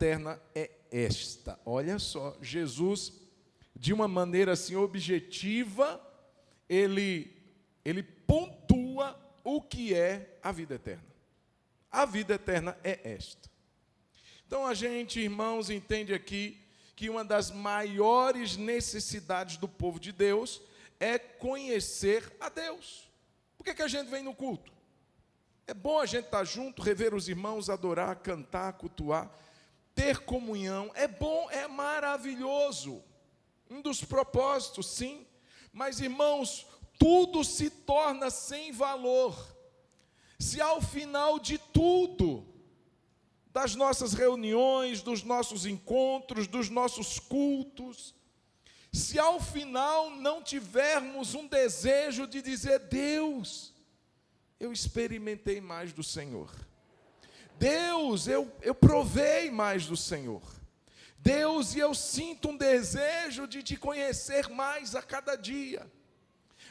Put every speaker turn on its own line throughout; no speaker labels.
eterna é esta. Olha só, Jesus, de uma maneira assim objetiva, ele pontua o que é a vida eterna. A vida eterna é esta. Então a gente, irmãos, entende aqui que uma das maiores necessidades do povo de Deus é conhecer a Deus. Por que a gente vem no culto? É bom a gente estar junto, rever os irmãos, adorar, cantar, cultuar, ter comunhão. É bom, é maravilhoso. Um dos propósitos, sim. Mas, irmãos, tudo se torna sem valor se ao final de tudo, das nossas reuniões, dos nossos encontros, dos nossos cultos, se ao final não tivermos um desejo de dizer: Deus, eu experimentei mais do Senhor. Deus, eu provei mais do Senhor. Deus, e eu sinto um desejo de te conhecer mais a cada dia.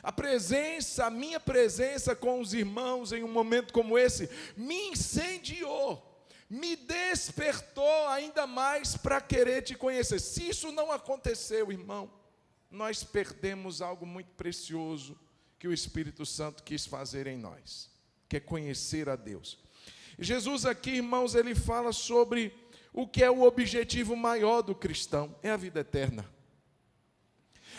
A minha presença com os irmãos em um momento como esse, me incendiou, me despertou ainda mais para querer te conhecer. Se isso não aconteceu, irmão, nós perdemos algo muito precioso que o Espírito Santo quis fazer em nós, que é conhecer a Deus. Jesus aqui, irmãos, ele fala sobre o que é o objetivo maior do cristão, é a vida eterna.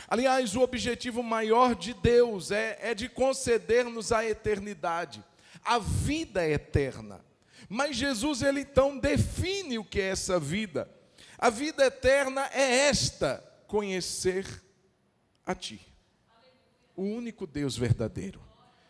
Aliás, o objetivo maior de Deus é de conceder-nos a eternidade, a vida eterna. Mas Jesus, ele então define o que é essa vida. A vida eterna é esta: conhecer a Ti, o único Deus verdadeiro,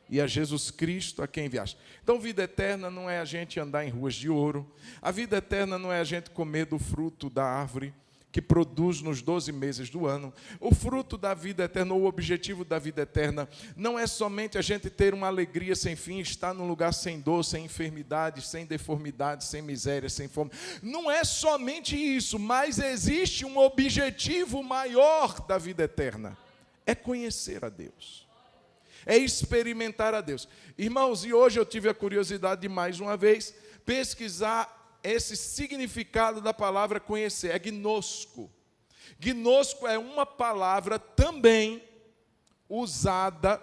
e a Jesus Cristo a quem enviaste. Então, vida eterna não é a gente andar em ruas de ouro. A vida eterna não é a gente comer do fruto da árvore que produz nos 12 meses do ano. O fruto da vida eterna, ou o objetivo da vida eterna, não é somente a gente ter uma alegria sem fim, estar num lugar sem dor, sem enfermidade, sem deformidade, sem miséria, sem fome. Não é somente isso, mas existe um objetivo maior da vida eterna: é conhecer a Deus, é experimentar a Deus. Irmãos, e hoje eu tive a curiosidade de, mais uma vez, pesquisar esse significado da palavra conhecer. É gnosco. Gnosco é uma palavra também usada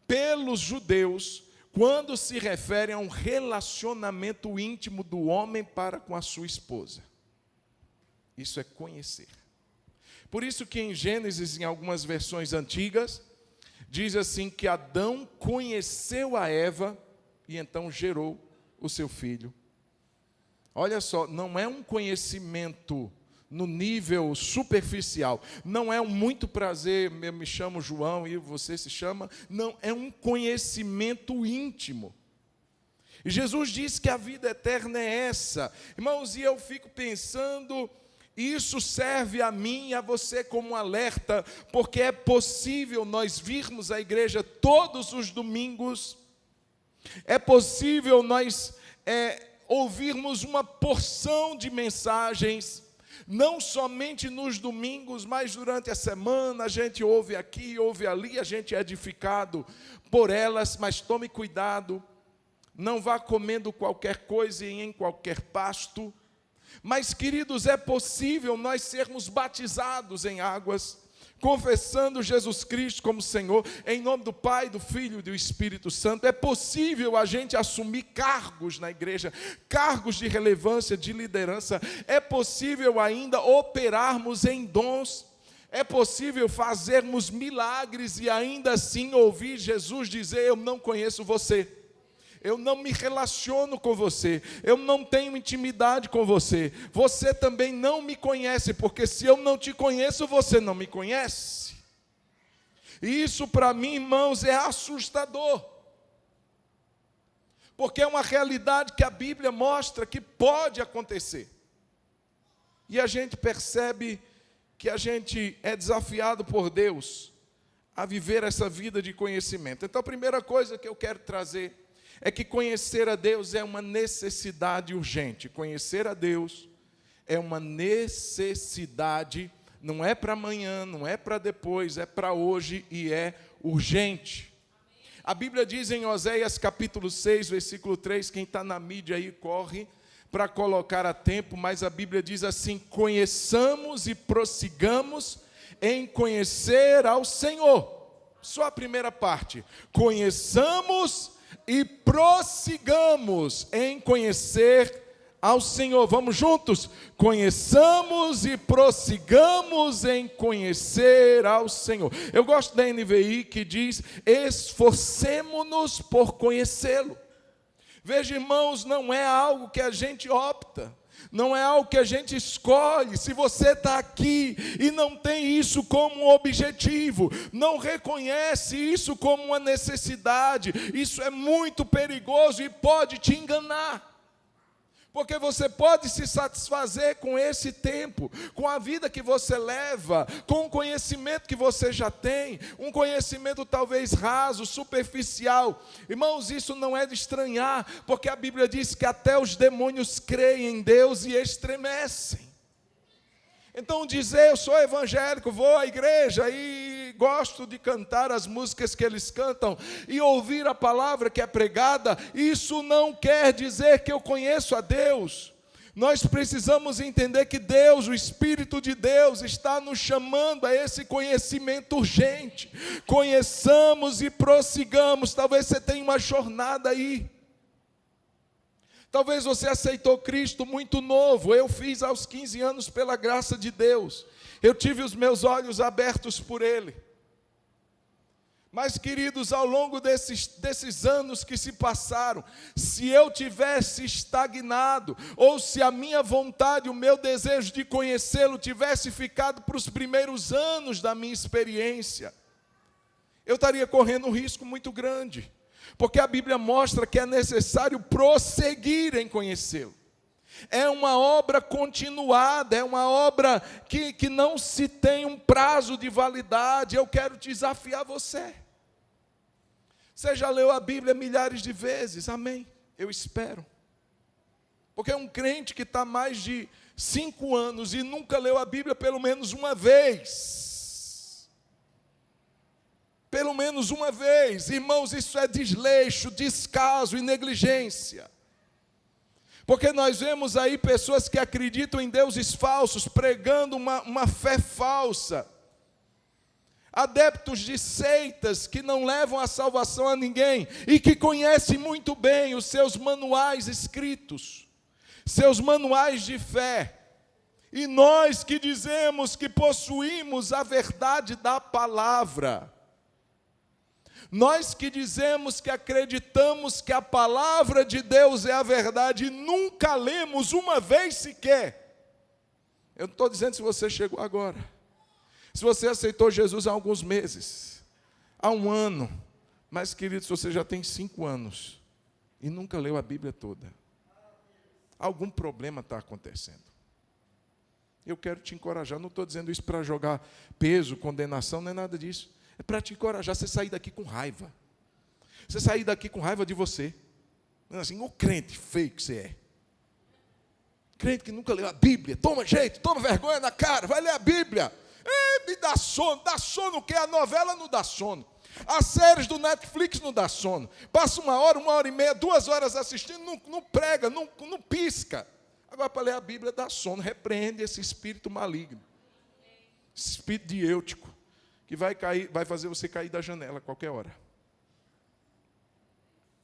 pelos judeus quando se refere a um relacionamento íntimo do homem para com a sua esposa. Isso é conhecer. Por isso que em Gênesis, em algumas versões antigas, diz assim que Adão conheceu a Eva e então gerou o seu filho. Olha só, não é um conhecimento no nível superficial, não é um muito prazer, eu me chamo João e você se chama, não, é um conhecimento íntimo. E Jesus disse que a vida eterna é essa. Irmãos, e eu fico pensando, isso serve a mim e a você como um alerta, porque é possível nós virmos à igreja todos os domingos, é possível nós ouvirmos uma porção de mensagens, não somente nos domingos, mas durante a semana. A gente ouve aqui, ouve ali, a gente é edificado por elas, mas tome cuidado, não vá comendo qualquer coisa e em qualquer pasto. Mas, queridos, é possível nós sermos batizados em águas, confessando Jesus Cristo como Senhor, em nome do Pai, do Filho e do Espírito Santo. É possível a gente assumir cargos na igreja, cargos de relevância, de liderança. É possível ainda operarmos em dons. É possível fazermos milagres e ainda assim ouvir Jesus dizer: eu não conheço você. Eu não me relaciono com você, eu não tenho intimidade com você, você também não me conhece, porque se eu não te conheço, você não me conhece. E isso para mim, irmãos, é assustador, porque é uma realidade que a Bíblia mostra que pode acontecer. E a gente percebe que a gente é desafiado por Deus a viver essa vida de conhecimento. Então a primeira coisa que eu quero trazer é que conhecer a Deus é uma necessidade urgente. Conhecer a Deus é uma necessidade, não é para amanhã, não é para depois, é para hoje e é urgente. A Bíblia diz em Oséias capítulo 6, versículo 3, quem está na mídia aí corre para colocar a tempo, mas a Bíblia diz assim: conheçamos e prossigamos em conhecer ao Senhor. Só a primeira parte. Conheçamos e prossigamos em conhecer ao Senhor. Vamos juntos? Conheçamos e prossigamos em conhecer ao Senhor. Eu gosto da NVI que diz: esforcemo-nos por conhecê-lo. Veja, irmãos, não é algo que a gente opta, não é algo que a gente escolhe. Se você está aqui e não tem isso como um objetivo, não reconhece isso como uma necessidade, isso é muito perigoso e pode te enganar. Porque você pode se satisfazer com esse tempo, com a vida que você leva, com o conhecimento que você já tem, um conhecimento talvez raso, superficial. Irmãos, isso não é de estranhar, porque a Bíblia diz que até os demônios creem em Deus e estremecem. Então dizer: eu sou evangélico, vou à igreja e gosto de cantar as músicas que eles cantam e ouvir a palavra que é pregada, isso não quer dizer que eu conheço a Deus. Nós precisamos entender que Deus, o Espírito de Deus, está nos chamando a esse conhecimento urgente. Conheçamos e prossigamos. Talvez você tenha uma jornada aí. Talvez você aceitou Cristo muito novo. Eu fiz aos 15 anos pela graça de Deus. Eu tive os meus olhos abertos por Ele. Mas, queridos, ao longo desses anos que se passaram, se eu tivesse estagnado, ou se a minha vontade, o meu desejo de conhecê-lo tivesse ficado para os primeiros anos da minha experiência, eu estaria correndo um risco muito grande. Porque a Bíblia mostra que é necessário prosseguir em conhecê-lo. É uma obra continuada, é uma obra que não se tem um prazo de validade. Eu quero desafiar você. Você já leu a Bíblia milhares de vezes, amém? Eu espero. Porque um crente que está mais de 5 anos e nunca leu a Bíblia pelo menos uma vez, irmãos, isso é desleixo, descaso e negligência. Porque nós vemos aí pessoas que acreditam em deuses falsos, pregando uma fé falsa. Adeptos de seitas que não levam a salvação a ninguém e que conhecem muito bem os seus manuais escritos, seus manuais de fé. E nós que dizemos que possuímos a verdade da palavra, nós que dizemos que acreditamos que a palavra de Deus é a verdade e nunca lemos uma vez sequer. Eu não estou dizendo se você chegou agora. Se você aceitou Jesus há alguns meses, há 1 ano, mas, querido, se você já tem 5 anos e nunca leu a Bíblia toda, algum problema está acontecendo. Eu quero te encorajar, não estou dizendo isso para jogar peso, condenação, não é nada disso. É para te encorajar, você sair daqui com raiva. Você sair daqui com raiva de você. Assim, o crente feio que você é. Crente que nunca leu a Bíblia. Toma jeito, toma vergonha na cara, vai ler a Bíblia. Me dá sono o quê? A novela não dá sono. As séries do Netflix não dá sono. Passa 1 hora, 1h30, 2 horas assistindo, não prega, não pisca. Agora, para ler a Bíblia dá sono. Repreende esse espírito maligno. Esse espírito de Eutico, que vai fazer você cair da janela a qualquer hora.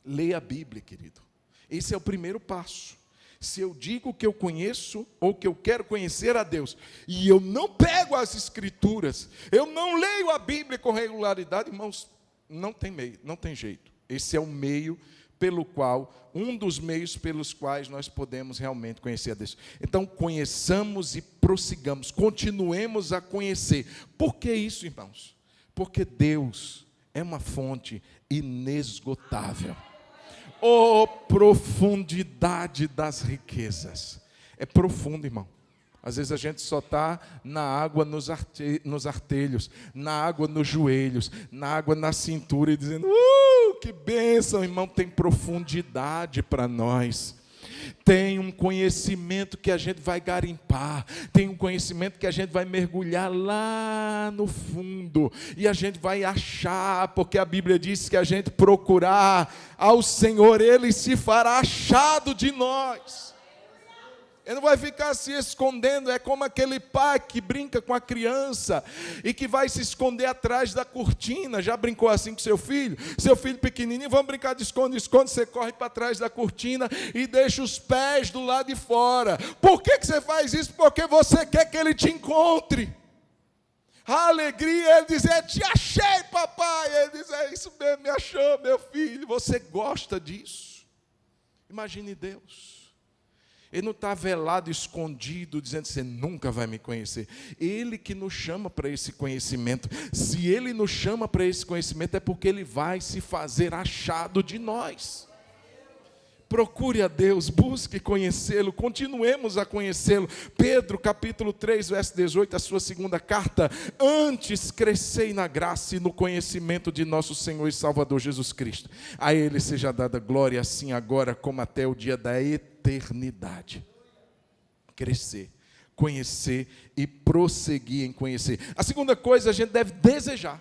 Leia a Bíblia, querido. Esse é o primeiro passo. Se eu digo que eu conheço ou que eu quero conhecer a Deus, e eu não pego as Escrituras, eu não leio a Bíblia com regularidade, irmãos, não tem meio, não tem jeito. Esse é o meio pelo qual, um dos meios pelos quais nós podemos realmente conhecer a Deus. Então, conheçamos e prossigamos, continuemos a conhecer. Por que isso, irmãos? Porque Deus é uma fonte inesgotável. Oh, profundidade das riquezas. É profundo, irmão. Às vezes a gente só está na água nos artelhos, na água nos joelhos, na água na cintura e dizendo, que bênção, irmão. Tem profundidade para nós. Tem um conhecimento que a gente vai garimpar, tem um conhecimento que a gente vai mergulhar lá no fundo, e a gente vai achar, porque a Bíblia diz que a gente procurar ao Senhor, Ele se fará achado de nós. Ele não vai ficar se escondendo. É como aquele pai que brinca com a criança e que vai se esconder atrás da cortina. Já brincou assim com seu filho? Seu filho pequenininho, vamos brincar de esconde-esconde. Você corre para trás da cortina e deixa os pés do lado de fora. Por que você faz isso? Porque você quer que ele te encontre. A alegria, ele diz, te achei, papai. Ele diz, é isso mesmo, me achou, meu filho. Você gosta disso? Imagine Deus. Ele não está velado, escondido, dizendo, você nunca vai me conhecer. Ele que nos chama para esse conhecimento. Se Ele nos chama para esse conhecimento, é porque Ele vai se fazer achado de nós. Procure a Deus, busque conhecê-lo, continuemos a conhecê-lo. Pedro, capítulo 3, verso 18, a sua segunda carta. Antes crescei na graça e no conhecimento de nosso Senhor e Salvador Jesus Cristo. A Ele seja dada glória, assim agora como até o dia da eternidade. Crescer, conhecer e prosseguir em conhecer. A segunda coisa, a gente deve desejar.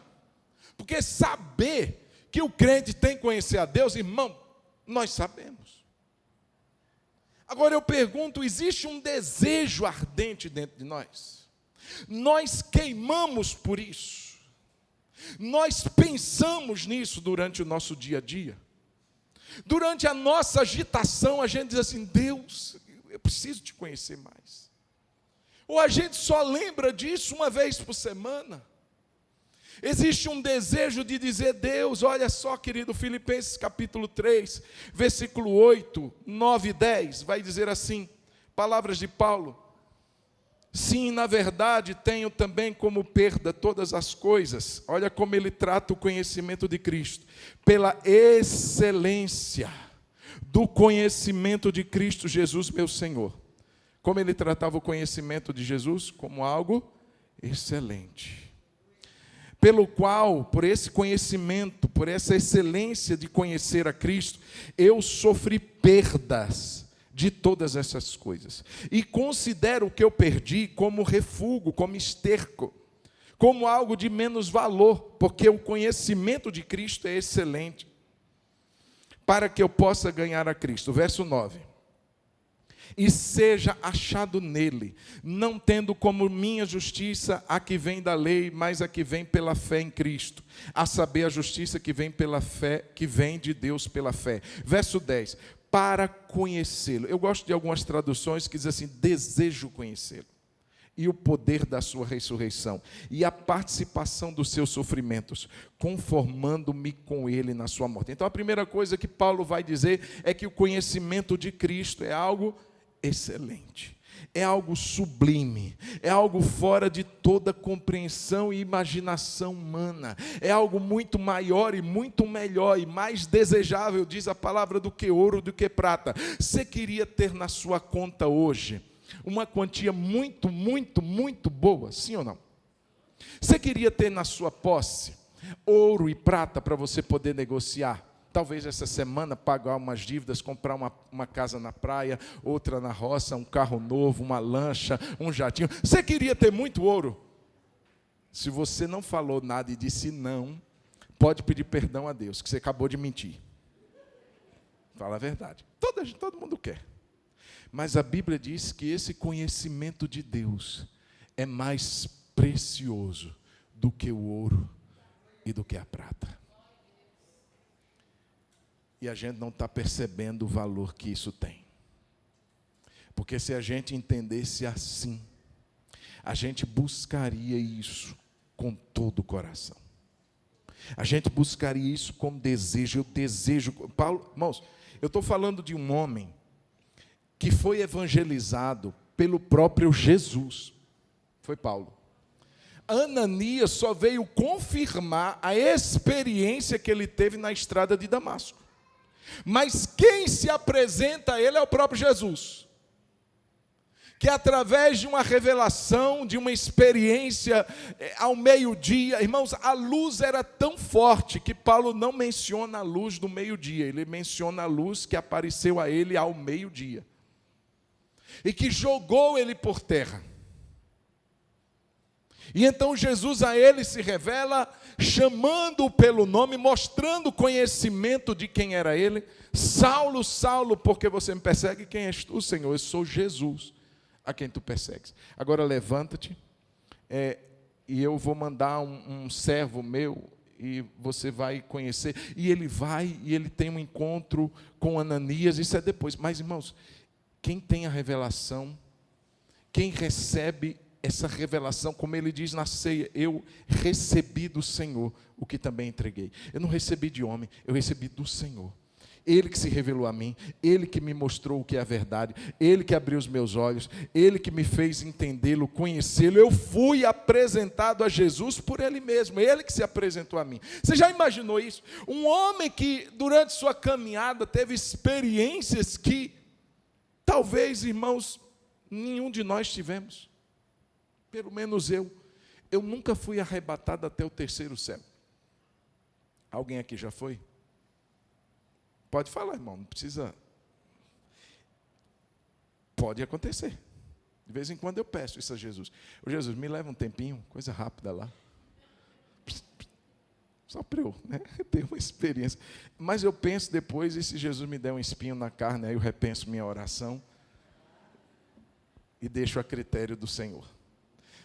Porque saber que o crente tem que conhecer a Deus, irmão, nós sabemos. Agora eu pergunto, existe um desejo ardente dentro de nós? Nós queimamos por isso? Nós pensamos nisso durante o nosso dia a dia? Durante a nossa agitação, a gente diz assim, Deus, eu preciso te conhecer mais. Ou a gente só lembra disso uma vez por semana? Existe um desejo de dizer, Deus, olha só, querido, Filipenses capítulo 3, versículo 8, 9 e 10, vai dizer assim, palavras de Paulo, sim, na verdade, tenho também como perda todas as coisas, olha como ele trata o conhecimento de Cristo, pela excelência do conhecimento de Cristo Jesus, meu Senhor. Como ele tratava o conhecimento de Jesus? Como algo excelente. Pelo qual, por esse conhecimento, por essa excelência de conhecer a Cristo, eu sofri perdas de todas essas coisas. E considero o que eu perdi como refúgio, como esterco, como algo de menos valor, porque o conhecimento de Cristo é excelente, para que eu possa ganhar a Cristo. Verso 9. E seja achado nele, não tendo como minha justiça a que vem da lei, mas a que vem pela fé em Cristo, a saber, a justiça que vem pela fé, que vem de Deus pela fé. Verso 10, para conhecê-lo. Eu gosto de algumas traduções que dizem assim, desejo conhecê-lo, e o poder da sua ressurreição, e a participação dos seus sofrimentos, conformando-me com ele na sua morte. Então a primeira coisa que Paulo vai dizer é que o conhecimento de Cristo é algo excelente, é algo sublime, é algo fora de toda compreensão e imaginação humana, é algo muito maior e muito melhor e mais desejável, diz a palavra, do que ouro, do que prata. Você queria ter na sua conta hoje uma quantia muito, muito, muito boa, sim ou não? Você queria ter na sua posse ouro e prata para você poder negociar? Talvez essa semana pagar umas dívidas, comprar uma casa na praia, outra na roça, um carro novo, uma lancha, um jatinho. Você queria ter muito ouro? Se você não falou nada e disse não, pode pedir perdão a Deus, que você acabou de mentir. Fala a verdade. Todo mundo quer. Mas a Bíblia diz que esse conhecimento de Deus é mais precioso do que o ouro e do que a prata. E a gente não está percebendo o valor que isso tem. Porque se a gente entendesse assim, a gente buscaria isso com todo o coração. A gente buscaria isso com desejo. Eu desejo. Paulo, irmãos, eu estou falando de um homem que foi evangelizado pelo próprio Jesus. Foi Paulo. Ananias só veio confirmar a experiência que ele teve na estrada de Damasco. Mas quem se apresenta a ele é o próprio Jesus, que através de uma revelação, de uma experiência ao meio-dia, irmãos, a luz era tão forte que Paulo não menciona a luz do meio-dia, ele menciona a luz que apareceu a ele ao meio-dia, e que jogou ele por terra. E então Jesus a ele se revela, chamando-o pelo nome, mostrando o conhecimento de quem era ele. Saulo, Saulo, porque você me persegue? Quem és tu, Senhor? Eu sou Jesus, a quem tu persegues. Agora levanta-te, e eu vou mandar um servo meu, e você vai conhecer. E ele vai, e ele tem um encontro com Ananias, isso é depois. Mas, irmãos, quem tem a revelação, quem recebe essa revelação, como ele diz na ceia, eu recebi do Senhor o que também entreguei. Eu não recebi de homem, eu recebi do Senhor. Ele que se revelou a mim, Ele que me mostrou o que é a verdade, Ele que abriu os meus olhos, Ele que me fez entendê-lo, conhecê-lo. Eu fui apresentado a Jesus por Ele mesmo, Ele que se apresentou a mim. Você já imaginou isso? Um homem que durante sua caminhada teve experiências que talvez, irmãos, nenhum de nós tivemos. Pelo menos eu. Eu nunca fui arrebatado até o terceiro céu. Alguém aqui já foi? Pode falar, irmão, não precisa. Pode acontecer. De vez em quando eu peço isso a Jesus. Ô Jesus, me leva um tempinho, coisa rápida lá. Só para eu ter uma experiência. Mas eu penso depois, e se Jesus me der um espinho na carne, aí eu repenso minha oração e deixo a critério do Senhor.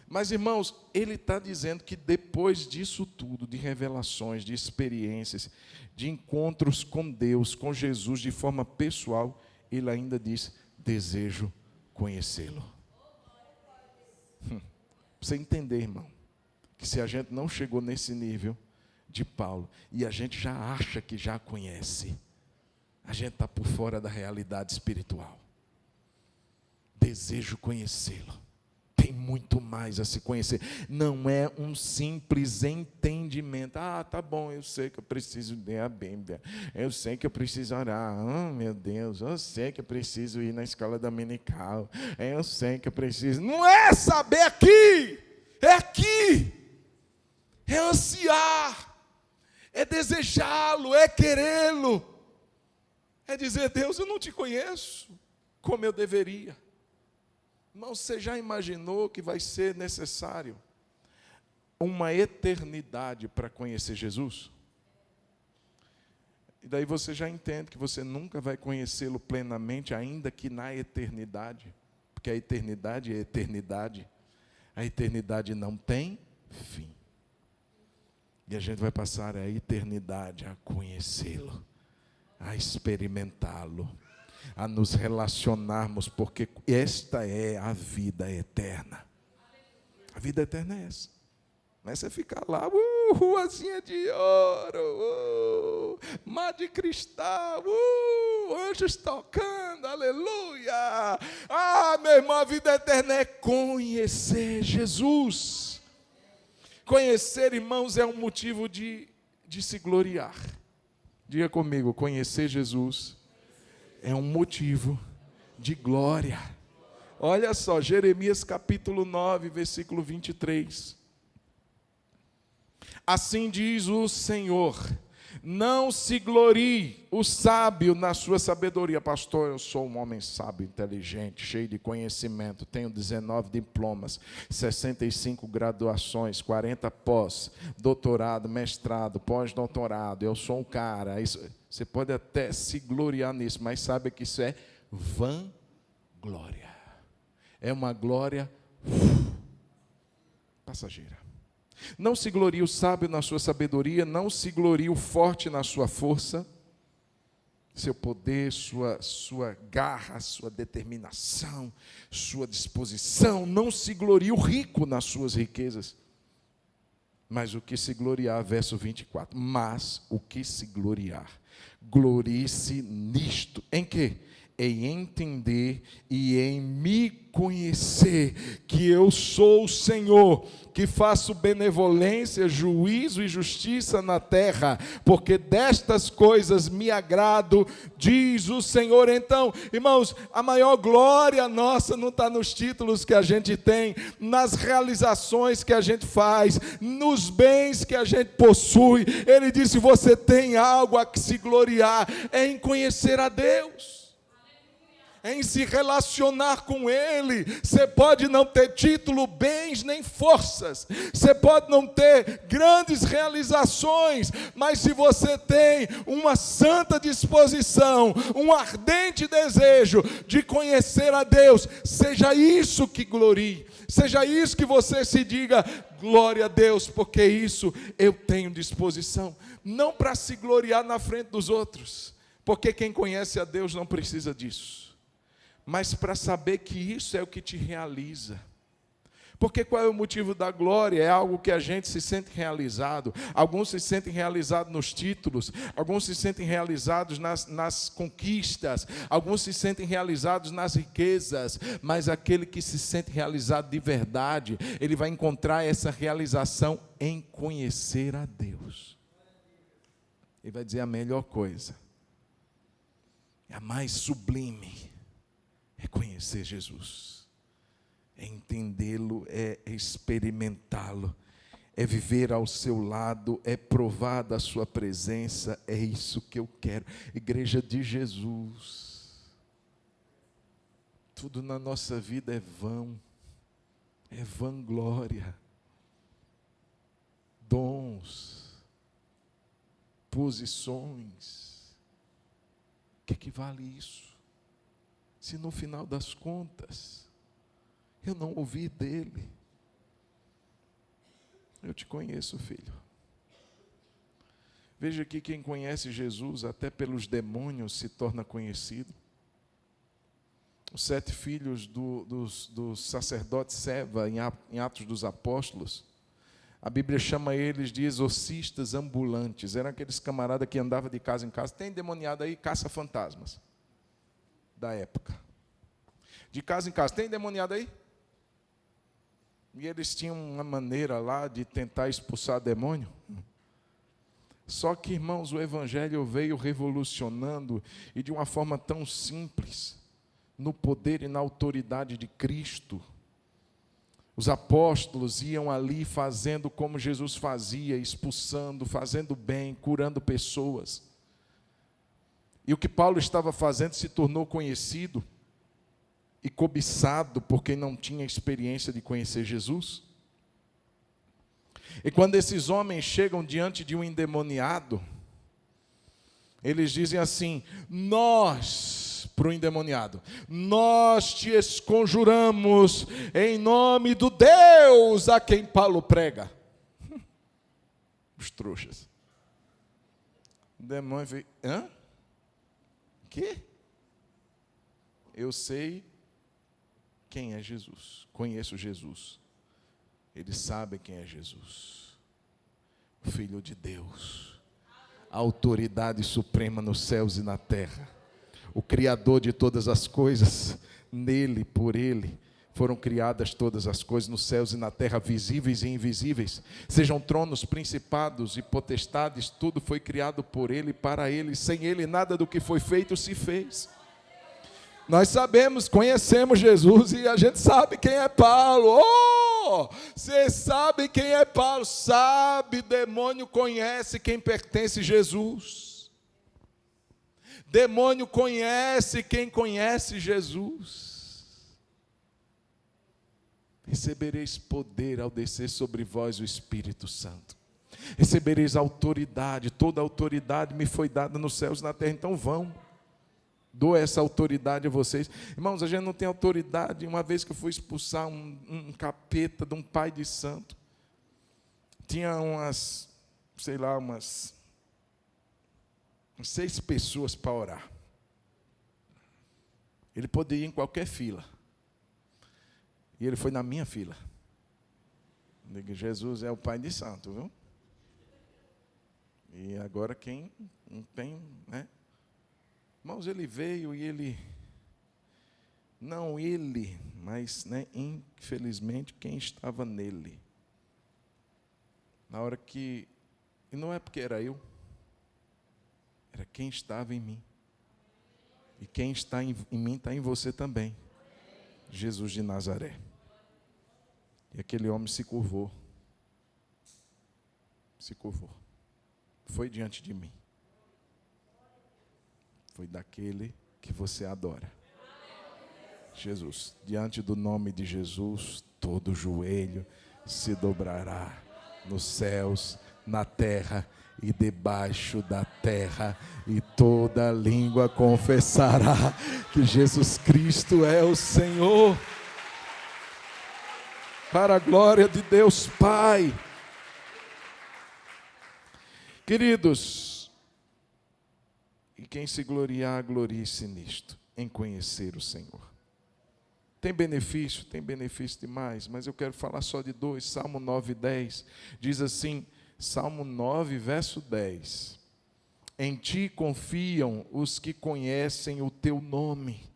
Mas, irmãos, ele está dizendo que depois disso tudo, de revelações, de experiências, de encontros com Deus, com Jesus, de forma pessoal, ele ainda diz, desejo conhecê-lo. Você entender, irmão, que se a gente não chegou nesse nível de Paulo, e a gente já acha que já conhece, a gente está por fora da realidade espiritual. Desejo conhecê-lo. Tem muito mais a se conhecer. Não é um simples entendimento. Ah, tá bom, eu sei que eu preciso ler a Bíblia. Eu sei que eu preciso orar. Oh, meu Deus, eu sei que eu preciso ir na escola dominical. Eu sei que eu preciso... Não é saber aqui. É aqui. É ansiar. É desejá-lo. É querê-lo. É dizer, Deus, eu não te conheço como eu deveria. Irmão, você já imaginou que vai ser necessário uma eternidade para conhecer Jesus? E daí você já entende que você nunca vai conhecê-lo plenamente, ainda que na eternidade. Porque a eternidade é eternidade. A eternidade não tem fim. E a gente vai passar a eternidade a conhecê-lo, a experimentá-lo, a nos relacionarmos, porque esta é a vida eterna. A vida eterna é essa. Não é você ficar lá, ruazinha de ouro, mar de cristal, anjos tocando, aleluia. Ah, meu irmão, a vida eterna é conhecer Jesus. Conhecer, irmãos, é um motivo de se gloriar. Diga comigo, conhecer Jesus é um motivo de glória. Olha só, Jeremias capítulo 9, versículo 23. Assim diz o Senhor, não se glorie o sábio na sua sabedoria. Pastor, eu sou um homem sábio, inteligente, cheio de conhecimento, tenho 19 diplomas, 65 graduações, 40 pós, doutorado, mestrado, pós-doutorado, eu sou um cara. Você pode até se gloriar nisso, mas saiba que isso é vanglória. É uma glória passageira. Não se glorie o sábio na sua sabedoria, não se glorie o forte na sua força, seu poder, sua garra, sua determinação, sua disposição. Não se glorie o rico nas suas riquezas. Mas o que se gloriar, verso 24, mas o que se gloriar, glorie-se nisto. Em quê? Em entender e em me conhecer que eu sou o Senhor, que faço benevolência, juízo e justiça na terra, porque destas coisas me agrado, diz o Senhor. Então, irmãos, a maior glória nossa não está nos títulos que a gente tem, nas realizações que a gente faz, nos bens que a gente possui. Ele disse, você tem algo a que se gloriar, é em conhecer a Deus. em se relacionar com Ele. Você pode não ter título, bens, nem forças. Você pode não ter grandes realizações, mas se você tem uma santa disposição, um ardente desejo de conhecer a Deus, seja isso que glorie, seja isso que você se diga, glória a Deus, porque isso eu tenho disposição. Não para se gloriar na frente dos outros, porque quem conhece a Deus não precisa disso, mas para saber que isso é o que te realiza. Porque qual é o motivo da glória? É algo que a gente se sente realizado. Alguns se sentem realizados nos títulos, alguns se sentem realizados nas conquistas, alguns se sentem realizados nas riquezas, mas aquele que se sente realizado de verdade, ele vai encontrar essa realização em conhecer a Deus. Ele vai dizer: a melhor coisa, a mais sublime, é conhecer Jesus. É entendê-lo, é experimentá-lo, é viver ao seu lado, é provar da sua presença. É isso que eu quero. Igreja de Jesus, tudo na nossa vida é vão, é vanglória, dons, posições. O que vale isso? Se no final das contas eu não ouvi dele. Eu te conheço, filho. Veja que quem conhece Jesus, até pelos demônios, se torna conhecido. Os 7 filhos do sacerdote Seva, em Atos dos Apóstolos, a Bíblia chama eles de exorcistas ambulantes. Eram aqueles camaradas que andavam de casa em casa. Tem endemoniado aí, caça fantasmas da época. De casa em casa. Tem endemoniado aí? E eles tinham uma maneira lá de tentar expulsar demônio. Só que, irmãos, o Evangelho veio revolucionando, e de uma forma tão simples, no poder e na autoridade de Cristo. Os apóstolos iam ali fazendo como Jesus fazia, expulsando, fazendo bem, curando pessoas. E o que Paulo estava fazendo se tornou conhecido e cobiçado por quem não tinha experiência de conhecer Jesus. E quando esses homens chegam diante de um endemoniado, eles dizem assim: nós, para o endemoniado, nós te esconjuramos em nome do Deus a quem Paulo prega. Os trouxas. O demônio veio: hã? Quê? Eu sei quem é Jesus, conheço Jesus. Eles sabem quem é Jesus, o Filho de Deus, a autoridade suprema nos céus e na terra, o Criador de todas as coisas. Nele, por Ele, foram criadas todas as coisas nos céus e na terra, visíveis e invisíveis, sejam tronos, principados e potestades, tudo foi criado por Ele e para Ele. Sem Ele nada do que foi feito se fez. Nós sabemos, conhecemos Jesus, e a gente sabe quem é Paulo. Oh, você sabe quem é Paulo? Sabe, demônio conhece quem pertence a Jesus. Demônio conhece quem conhece Jesus. Recebereis poder ao descer sobre vós o Espírito Santo. Recebereis autoridade, toda a autoridade me foi dada nos céus e na terra. Então vão. Dou essa autoridade a vocês. Irmãos, a gente não tem autoridade. Uma vez que eu fui expulsar um capeta de um pai de santo, tinha umas 6 pessoas para orar. Ele podia ir em qualquer fila. E ele foi na minha fila. Eu digo: Jesus é o pai de santo, viu? E agora quem não tem, né? Irmãos, ele veio e ele, não ele, mas, né, infelizmente, quem estava nele. Na hora que, e não é porque era eu, era quem estava em mim. E quem está em mim está em você também. Jesus de Nazaré. E aquele homem se curvou. Se curvou. Foi diante de mim. Foi daquele que você adora. Jesus. Diante do nome de Jesus, todo joelho se dobrará nos céus, na terra e debaixo da terra, e toda língua confessará que Jesus Cristo é o Senhor. Para a glória de Deus Pai. Queridos, e quem se gloriar, glorie-se nisto, em conhecer o Senhor. Tem benefício demais, mas eu quero falar só de dois. Salmo 9:10 diz assim, Salmo 9, verso 10. Em ti confiam os que conhecem o teu nome,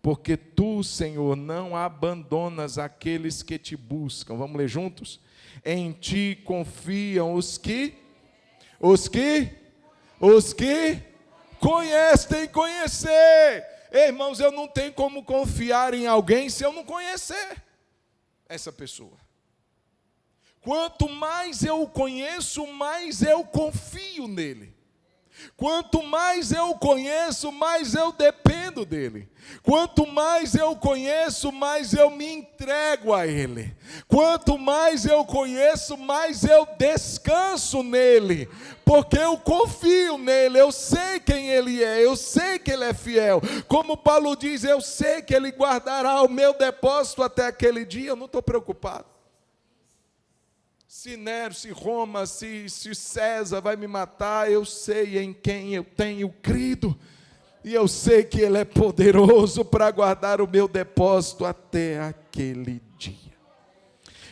porque tu, Senhor, não abandonas aqueles que te buscam. Vamos ler juntos? Em ti confiam os que conhecem, conhecer. Irmãos, eu não tenho como confiar em alguém se eu não conhecer essa pessoa. Quanto mais eu o conheço, mais eu confio nele. Quanto mais eu o conheço, mais eu dependo dele. Quanto mais eu o conheço, mais eu me entrego a ele. Quanto mais eu o conheço, mais eu descanso nele. Porque eu confio nele, eu sei quem ele é, eu sei que ele é fiel. Como Paulo diz, eu sei que ele guardará o meu depósito até aquele dia, eu não estou preocupado. Se Nero, se Roma, se César vai me matar, eu sei em quem eu tenho crido. E eu sei que ele é poderoso para guardar o meu depósito até aquele dia.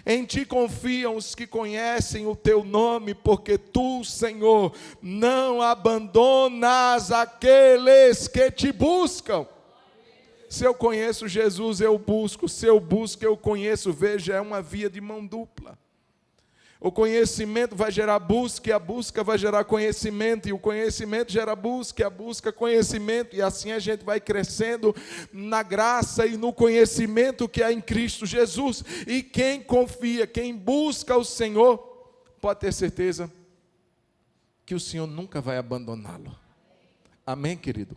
Em ti confiam os que conhecem o teu nome, porque tu, Senhor, não abandonas aqueles que te buscam. Se eu conheço Jesus, eu busco. Se eu busco, eu conheço. Veja, é uma via de mão dupla. O conhecimento vai gerar busca, e a busca vai gerar conhecimento, e o conhecimento gera busca, e a busca conhecimento, e assim a gente vai crescendo na graça e no conhecimento que há em Cristo Jesus. E quem confia, quem busca o Senhor, pode ter certeza que o Senhor nunca vai abandoná-lo. Amém, querido?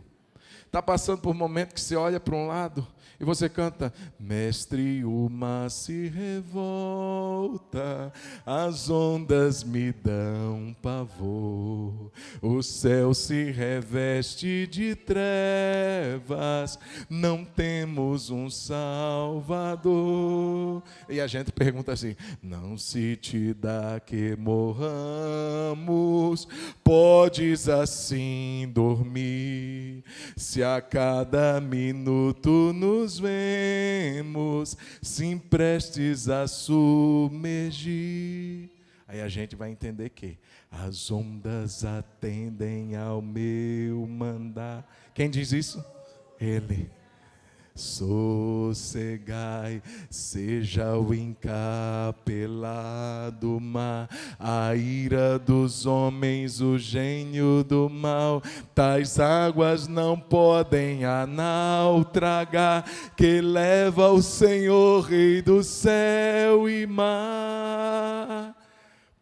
Está passando por um momento que você olha para um lado e você canta: Mestre, o mar se revolta, as ondas me dão pavor, o céu se reveste de trevas, não temos um Salvador. E a gente pergunta assim: não se te dá que morramos, podes assim dormir, se a cada minuto nos vemos, sim prestes a submergir. Aí a gente vai entender que as ondas atendem ao meu mandar. Quem diz isso? Ele. Sossegai, seja o encapelado mar, a ira dos homens, o gênio do mal, tais águas não podem a nau tragar, que leva o Senhor, Rei do céu e mar.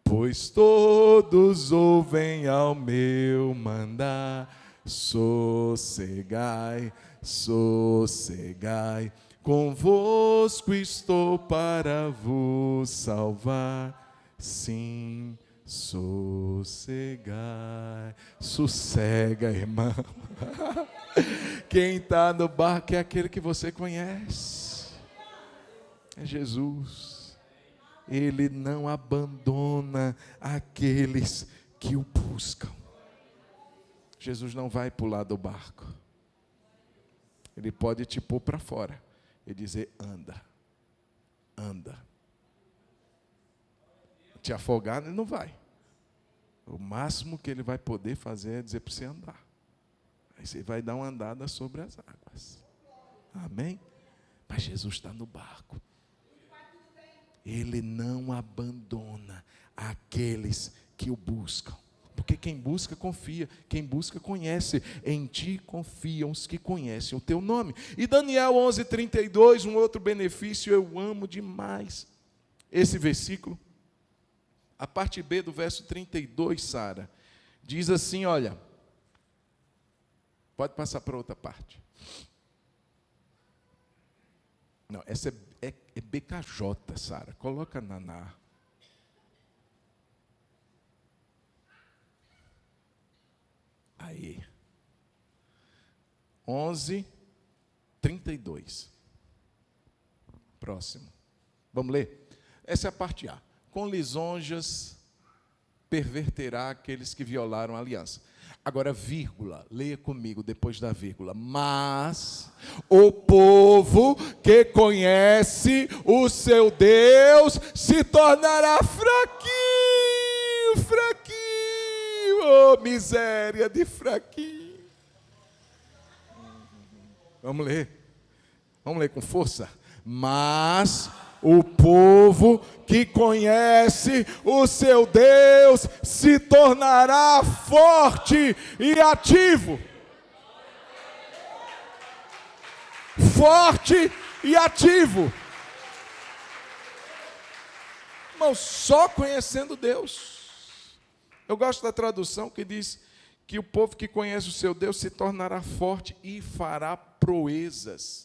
Pois todos ouvem ao meu mandar, sossegai, sossegai, convosco estou para vos salvar, sim, sossegai. Sossega, irmão. Quem está no barco é aquele que você conhece, é Jesus. Ele não abandona aqueles que o buscam. Jesus não vai pular do barco. Ele pode te pôr para fora e dizer: anda, anda. Te afogar, ele não vai. O máximo que ele vai poder fazer é dizer para você andar. Aí você vai dar uma andada sobre as águas. Amém? Mas Jesus está no barco. Ele não abandona aqueles que o buscam. Porque quem busca, confia. Quem busca, conhece. Em ti confiam os que conhecem o teu nome. E Daniel 11:32, um outro benefício, eu amo demais esse versículo. A parte B do verso 32, Sara, diz assim, olha. Pode passar para outra parte. Não, essa é BKJ, Sara. Coloca Naná. Aí. 11:32. Próximo. Vamos ler? Essa é a parte A. Com lisonjas perverterá aqueles que violaram a aliança. Agora, vírgula, leia comigo depois da vírgula. Mas o povo que conhece o seu Deus se tornará fraquinho, fraquinho, oh miséria de fraquinho. Vamos ler com força. Mas o povo que conhece o seu Deus se tornará forte e ativo. Forte e ativo. Irmão, só conhecendo Deus. Eu gosto da tradução que diz que o povo que conhece o seu Deus se tornará forte e fará proezas.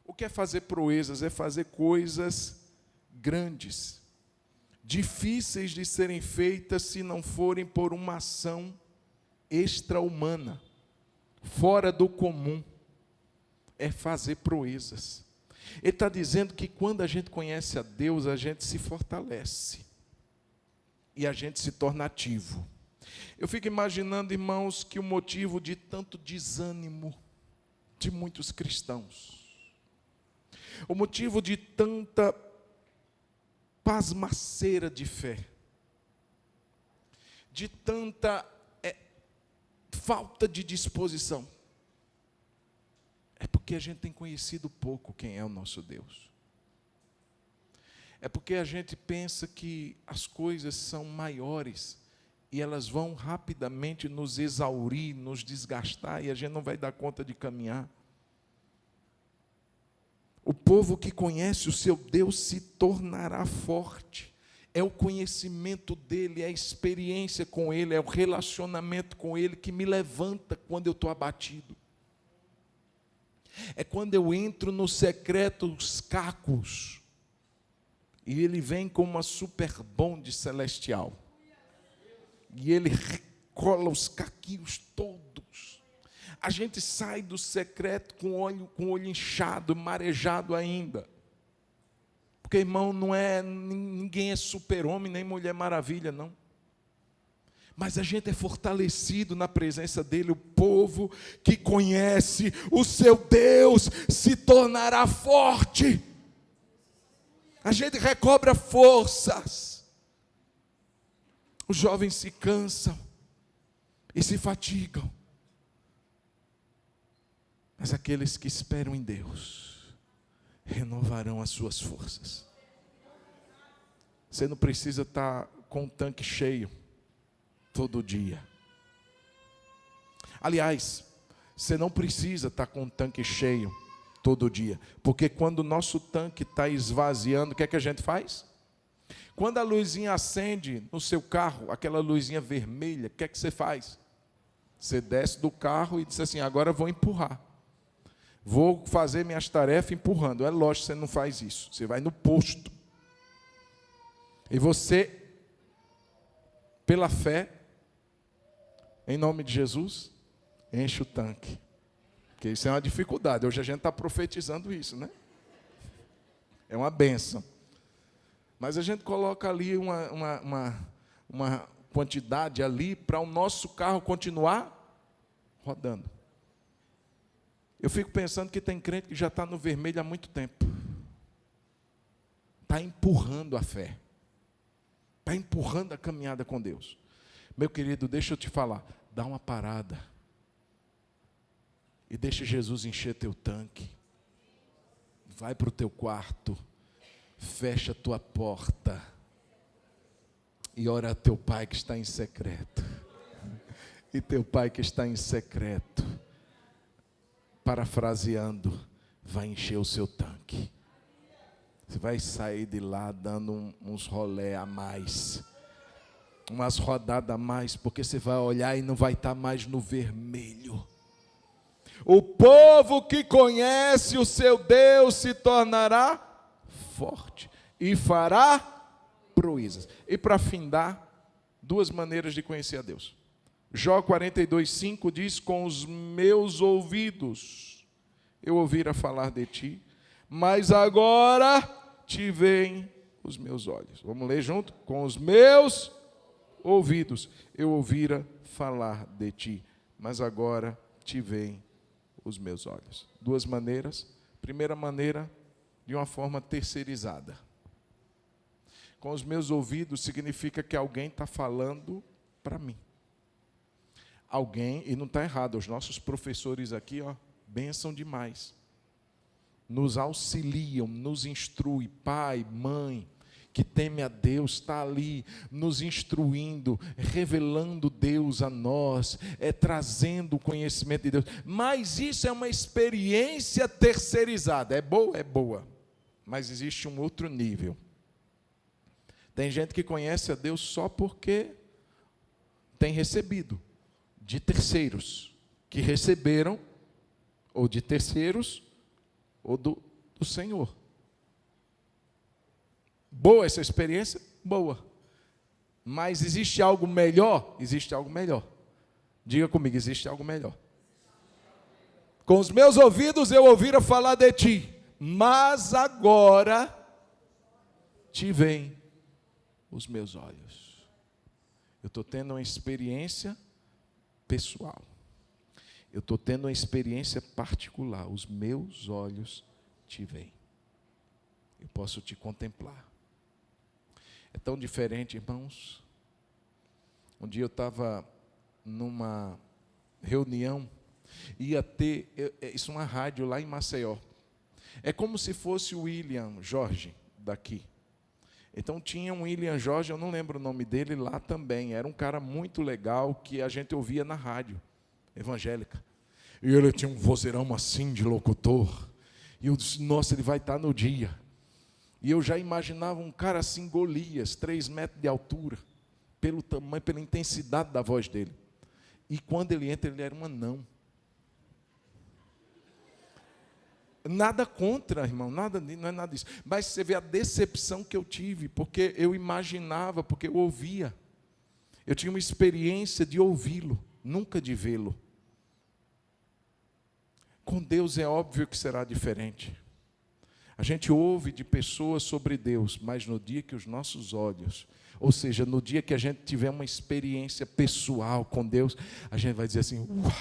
O que é fazer proezas? É fazer coisas grandes, difíceis de serem feitas se não forem por uma ação extra-humana, fora do comum. É fazer proezas. Ele está dizendo que quando a gente conhece a Deus, a gente se fortalece e a gente se torna ativo. Eu fico imaginando, irmãos, que o motivo de tanto desânimo de muitos cristãos, o motivo de tanta pasmaceira de fé, de tanta falta de disposição, é porque a gente tem conhecido pouco quem é o nosso Deus. É porque a gente pensa que as coisas são maiores e elas vão rapidamente nos exaurir, nos desgastar, e a gente não vai dar conta de caminhar. O povo que conhece o seu Deus se tornará forte. É o conhecimento dele, é a experiência com ele, é o relacionamento com ele que me levanta quando eu estou abatido. É quando eu entro no secreto dos cacos e ele vem com uma super bonde celestial. E ele recola os caquinhos todos. A gente sai do secreto com o olho inchado, marejado ainda. Porque, irmão, ninguém é super-homem, nem mulher maravilha, não. Mas a gente é fortalecido na presença dele. O povo que conhece o seu Deus se tornará forte. A gente recobra forças. Os jovens se cansam e se fatigam. Mas aqueles que esperam em Deus renovarão as suas forças. Você não precisa estar com o tanque cheio todo dia. Aliás, você não precisa estar com o tanque cheio todo dia. Porque quando o nosso tanque está esvaziando, o que é que a gente faz? Quando a luzinha acende no seu carro, aquela luzinha vermelha, o que é que você faz? Você desce do carro e diz assim, agora eu vou empurrar. Vou fazer minhas tarefas empurrando. É lógico que você não faz isso. Você vai no posto. E você, pela fé, em nome de Jesus, enche o tanque. Porque isso é uma dificuldade. Hoje a gente está profetizando isso, né? É uma bênção. Mas a gente coloca ali uma quantidade ali para o nosso carro continuar rodando. Eu fico pensando que tem crente que já está no vermelho há muito tempo. Está empurrando a fé. Está empurrando a caminhada com Deus. Meu querido, deixa eu te falar. Dá uma parada. E deixa Jesus encher teu tanque. Vai para o teu quarto. Fecha a tua porta. E ora a teu pai que está em secreto. E teu pai que está em secreto, parafraseando, vai encher o seu tanque. Você vai sair de lá dando uns rolé a mais, umas rodadas a mais, porque você vai olhar e não vai estar mais no vermelho. O povo que conhece o seu Deus se tornará forte e fará proezas. E para findar, duas maneiras de conhecer a Deus. Jó 42:5 diz: com os meus ouvidos eu ouvira falar de ti, mas agora te veem os meus olhos. Vamos ler junto? Com os meus ouvidos eu ouvira falar de ti, mas agora te veem os meus olhos. Duas maneiras. Primeira maneira, de uma forma terceirizada. Com os meus ouvidos significa que alguém está falando para mim. Alguém, e não está errado, os nossos professores aqui, bênção demais. Nos auxiliam, nos instruem, pai, mãe, que teme a Deus, está ali nos instruindo, revelando Deus a nós, trazendo o conhecimento de Deus. Mas isso é uma experiência terceirizada. É boa? É boa. Mas existe um outro nível. Tem gente que conhece a Deus só porque tem recebido de terceiros, que receberam, ou de terceiros, ou do Senhor. Boa essa experiência? Boa. Mas existe algo melhor? Existe algo melhor. Diga comigo, existe algo melhor. Com os meus ouvidos eu ouvira falar de ti, mas agora te veem os meus olhos. Eu estou tendo uma experiência pessoal. Eu estou tendo uma experiência particular. Os meus olhos te veem. Eu posso te contemplar. É tão diferente, irmãos. Um dia eu estava numa reunião, ia ter, isso é uma rádio lá em Maceió. É como se fosse o William Jorge daqui. Então tinha um William Jorge, eu não lembro o nome dele, lá também. Era um cara muito legal que a gente ouvia na rádio evangélica. E ele tinha um vozeirão assim de locutor. E eu disse, nossa, ele vai estar no dia. E eu já imaginava um cara assim, Golias, 3 metros de altura, pelo tamanho, pela intensidade da voz dele. E quando ele entra, ele era um anão. Nada contra, irmão, nada, não é nada disso. Mas você vê a decepção que eu tive, porque eu imaginava, porque eu ouvia. Eu tinha uma experiência de ouvi-lo, nunca de vê-lo. Com Deus é óbvio que será diferente. A gente ouve de pessoas sobre Deus, mas no dia que os nossos olhos, ou seja, no dia que a gente tiver uma experiência pessoal com Deus, a gente vai dizer assim, uau,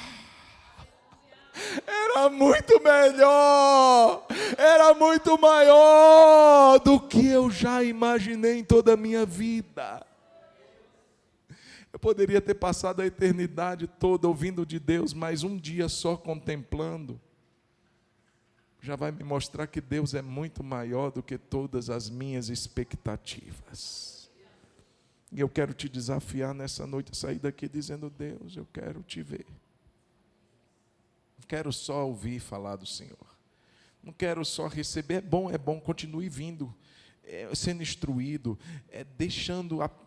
era muito melhor, era muito maior do que eu já imaginei em toda a minha vida. Eu poderia ter passado a eternidade toda ouvindo de Deus, mas um dia só contemplando, já vai me mostrar que Deus é muito maior do que todas as minhas expectativas. E eu quero te desafiar nessa noite, sair daqui dizendo, Deus, eu quero te ver. Não quero só ouvir falar do Senhor. Não quero só receber, é bom, continue vindo, sendo instruído,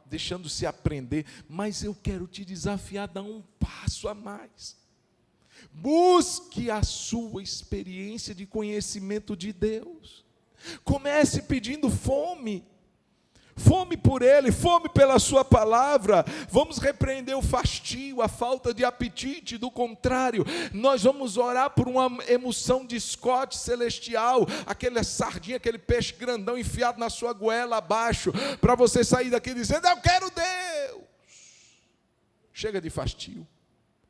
deixando-se aprender, mas eu quero te desafiar a dar um passo a mais. Busque a sua experiência de conhecimento de Deus. Comece pedindo fome. Fome por Ele, fome pela sua palavra. Vamos repreender o fastio, a falta de apetite. Do contrário, nós vamos orar por uma emoção de Scott celestial, aquela sardinha, aquele peixe grandão enfiado na sua goela abaixo, para você sair daqui dizendo, eu quero Deus. Chega de fastio,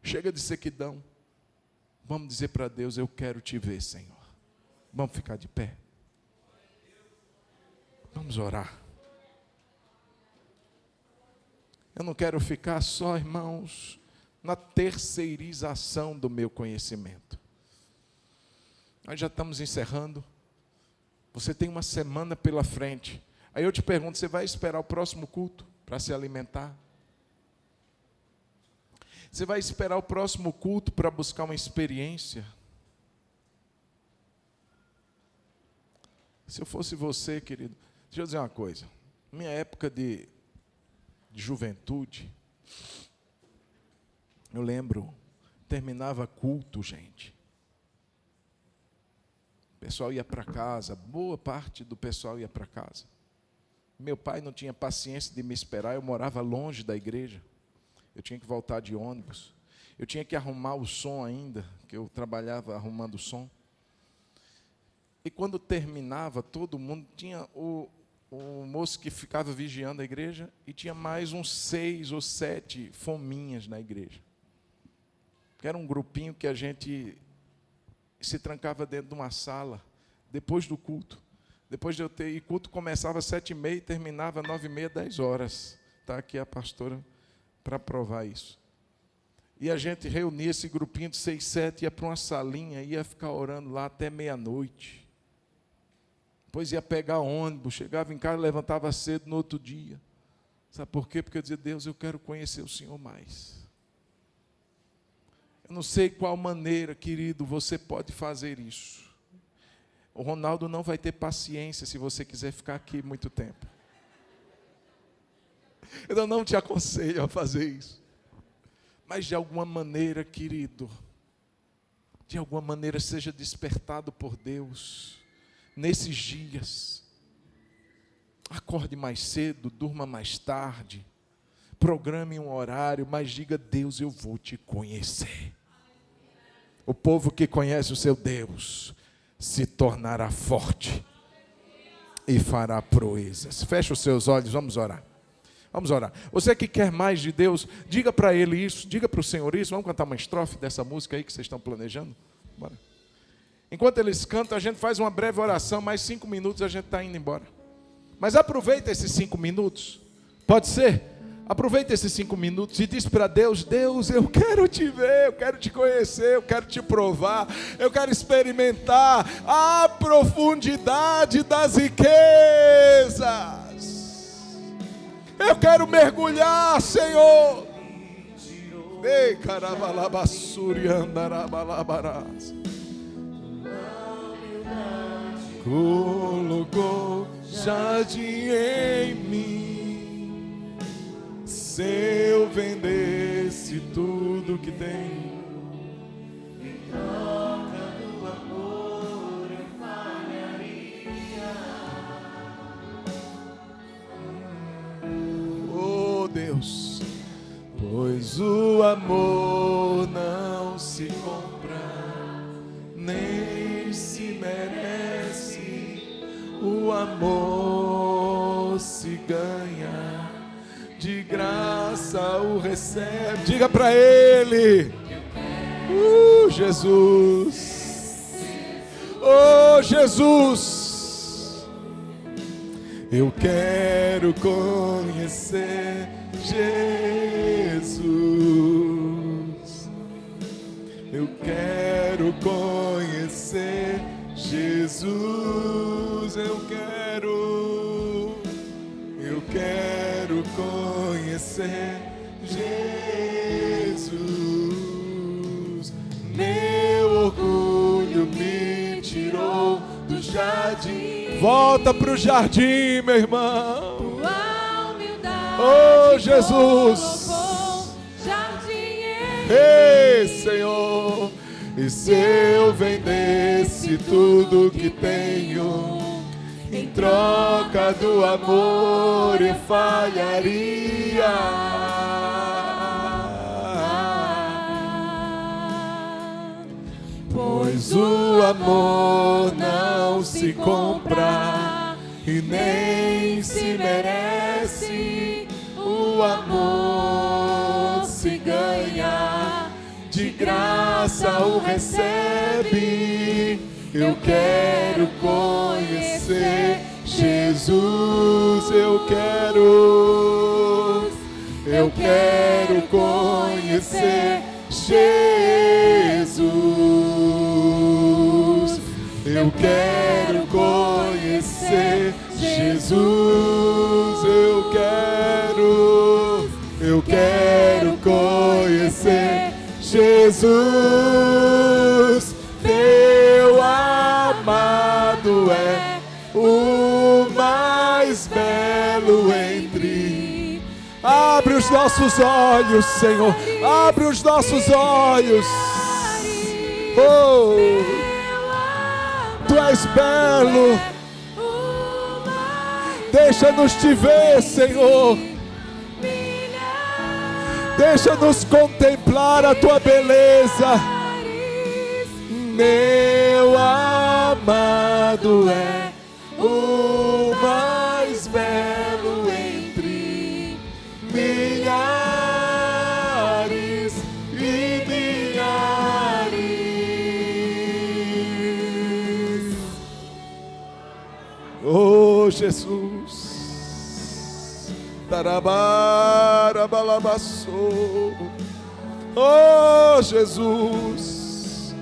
chega de sequidão. Vamos dizer para Deus, eu quero te ver, Senhor. Vamos ficar de pé. Vamos orar. Eu não quero ficar só, irmãos, na terceirização do meu conhecimento. Nós já estamos encerrando. Você tem uma semana pela frente. Aí eu te pergunto, você vai esperar o próximo culto para se alimentar? Você vai esperar o próximo culto para buscar uma experiência? Se eu fosse você, querido, deixa eu dizer uma coisa. Minha época de juventude, eu lembro, terminava culto, gente. pessoal ia para casa, boa parte do pessoal ia para casa. Meu pai não tinha paciência de me esperar, eu morava longe da igreja. Eu tinha que voltar de ônibus. Eu tinha que arrumar o som ainda, que eu trabalhava arrumando o som. E quando terminava, todo mundo tinha o moço que ficava vigiando a igreja e tinha mais uns 6 ou 7 fominhas na igreja. Que era um grupinho que a gente se trancava dentro de uma sala, depois do culto. Depois de eu ter... E culto começava às 7h30 e terminava às 9h30, 10 horas. Está aqui a pastora para provar isso. E a gente reunia esse grupinho de 6, 7, ia para uma salinha, ia ficar orando lá até meia-noite. Depois ia pegar ônibus, chegava em casa, levantava cedo no outro dia. Sabe por quê? Porque eu dizia, Deus, eu quero conhecer o Senhor mais. Eu não sei qual maneira, querido, você pode fazer isso. O Ronaldo não vai ter paciência se você quiser ficar aqui muito tempo. Eu não te aconselho a fazer isso. Mas de alguma maneira, querido, de alguma maneira seja despertado por Deus nesses dias. Acorde mais cedo, durma mais tarde, programe um horário, mas diga, Deus, eu vou te conhecer. O povo que conhece o seu Deus se tornará forte e fará proezas. Feche os seus olhos, vamos orar. Vamos orar. Você que quer mais de Deus, diga para Ele isso, diga para o Senhor isso. Vamos cantar uma estrofe dessa música aí que vocês estão planejando? Bora. Enquanto eles cantam, a gente faz uma breve oração, mais 5 minutos a gente está indo embora. Mas aproveita esses 5 minutos, pode ser? Aproveita esses 5 minutos e diz para Deus, Deus, eu quero te ver, eu quero te conhecer, eu quero te provar, eu quero experimentar a profundidade das riquezas. Eu quero mergulhar, Senhor. Ei, carabalabassuri andarabalabarás. Colocou jardim em mim. Se eu vendesse tudo que tenho, em troca do amor eu falharia. Oh Deus, pois o amor não se compra, nem se merece. O amor se ganha, de graça o recebe. Diga para Ele, Jesus, oh Jesus, eu quero conhecer Jesus, eu quero conhecer Jesus, eu quero conhecer Jesus. Meu orgulho me tirou do jardim. Volta para o jardim, meu irmão. Oh Jesus, ei Senhor, e se eu vendesse tudo que tenho, em troca do amor eu falharia. Pois o amor não se compra e nem se merece. O amor se ganha, de graça o recebe. Eu quero conhecer Jesus, eu quero conhecer Jesus, eu quero conhecer Jesus, eu quero conhecer Jesus. Teu amado é o mais belo entre. Abre os nossos olhos, Senhor. Abre os nossos olhos. Oh, Tu és belo. Deixa-nos te ver, Senhor. Deixa-nos contemplar a tua beleza. Meu amado é o mais belo entre milhares e milhares. Oh, Jesus. Oh, Jesus.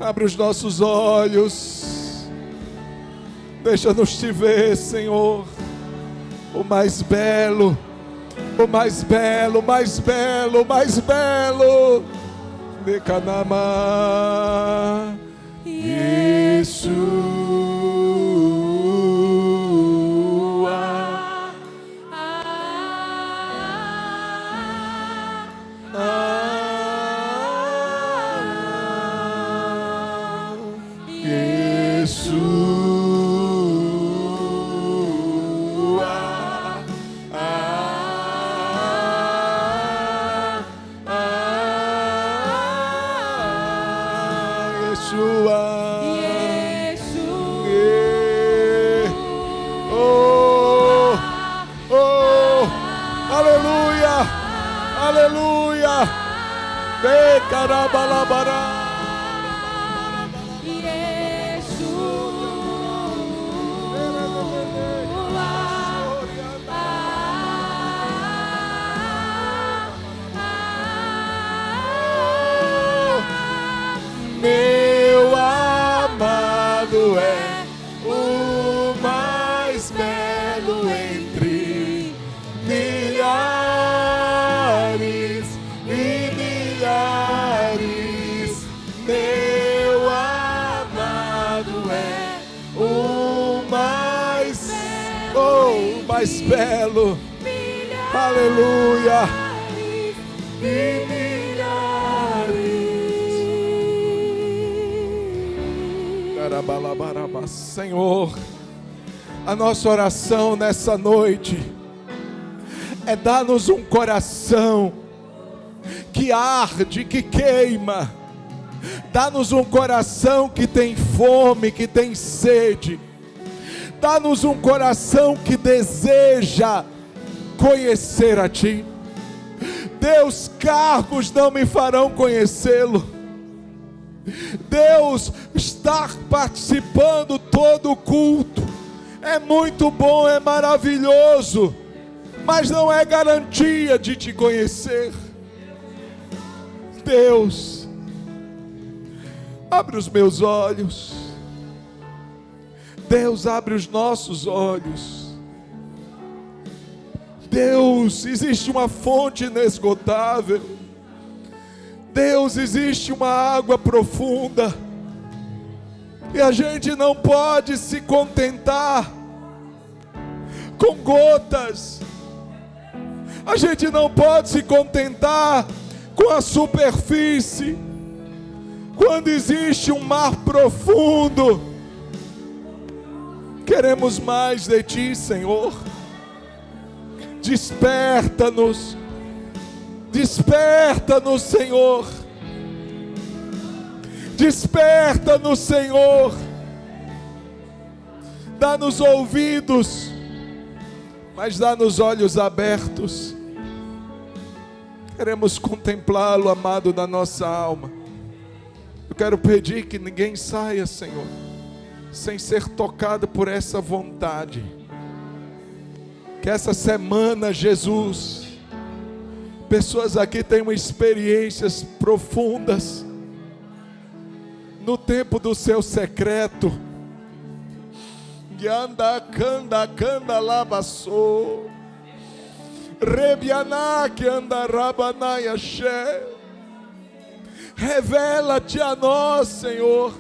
Abre os nossos olhos. Deixa-nos te ver, Senhor. O mais belo, o mais belo, o mais belo, o mais belo. Decanama. Isso. Aleluia. De carabalabara. Meu amado é o mais belo entre milhares e milhares. Meu amado é o mais belo, o mais belo. Aleluia. E milhares. Senhor, a nossa oração nessa noite é dar-nos um coração que arde, que queima. Dá-nos um coração que tem fome, que tem sede. Dá-nos um coração que deseja conhecer a Ti. Deus, cargos não me farão conhecê-lo. Deus, estar participando todo o culto é muito bom, é maravilhoso, mas não é garantia de te conhecer. Deus, abre os meus olhos. Deus, abre os nossos olhos. Deus, existe uma fonte inesgotável. Deus, existe uma água profunda, e a gente não pode se contentar com gotas, a gente não pode se contentar com a superfície, quando existe um mar profundo. Queremos mais de Ti, Senhor. Desperta-nos. Desperta-nos, Senhor. Desperta-nos, Senhor. Dá-nos ouvidos, mas dá-nos olhos abertos. Queremos contemplá-lo, amado, da nossa alma. Eu quero pedir que ninguém saia, Senhor, sem ser tocado por essa vontade. Que essa semana, Jesus, pessoas aqui tenham experiências profundas no tempo do seu secreto. Yanda canda canda labaçou, rebianá que anda rabanaya xé. Revela-te a nós, Senhor.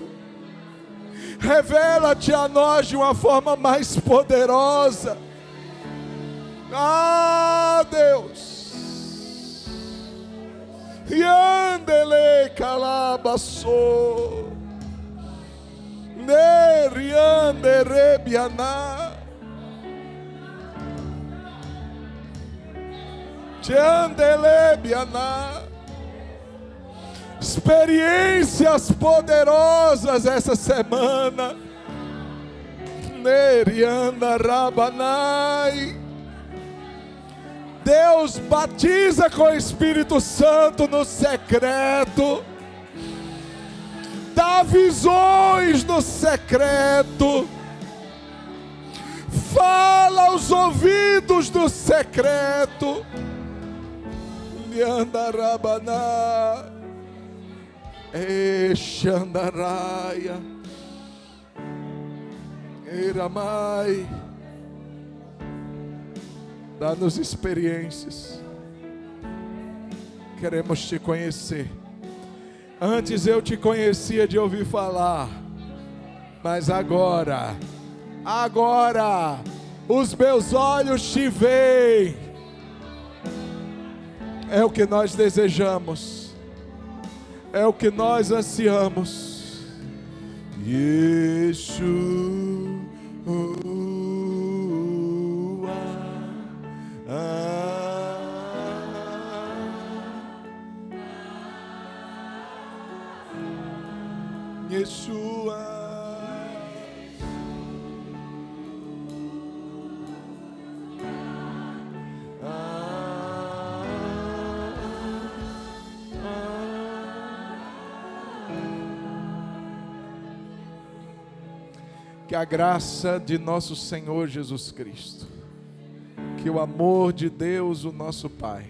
Revela-te a nós de uma forma mais poderosa. Ah, Deus. Yandele calabaçou. Neriande rebiana. Tiandelebiana. Experiências poderosas essa semana. Nerianda rabanai. Deus batiza com o Espírito Santo no secreto. Dá visões no secreto. Fala aos ouvidos do secreto. Liandarabaná. Exandaraia. Eramai. Dá-nos experiências. Queremos te conhecer. Antes eu te conhecia de ouvir falar, mas agora, os meus olhos te veem. É o que nós desejamos, é o que nós ansiamos. Yeshua, Yeshua. Que a graça de nosso Senhor Jesus Cristo, que o amor de Deus, o nosso Pai,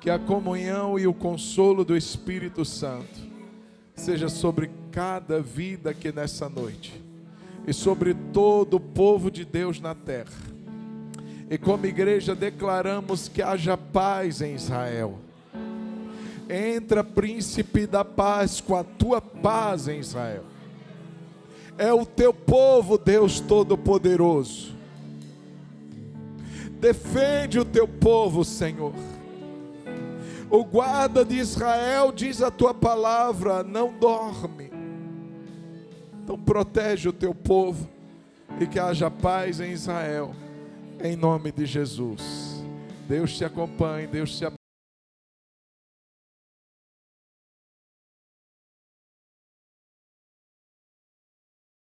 que a comunhão e o consolo do Espírito Santo seja sobre cada vida aqui nessa noite e sobre todo o povo de Deus na terra. E como igreja declaramos que haja paz em Israel. Entra, príncipe da paz, com a tua paz em Israel. É o teu povo, Deus Todo-Poderoso. Defende o teu povo, Senhor. O guarda de Israel, diz a tua palavra, não dorme. Então protege o teu povo e que haja paz em Israel, em nome de Jesus. Deus te acompanhe, Deus te abençoe.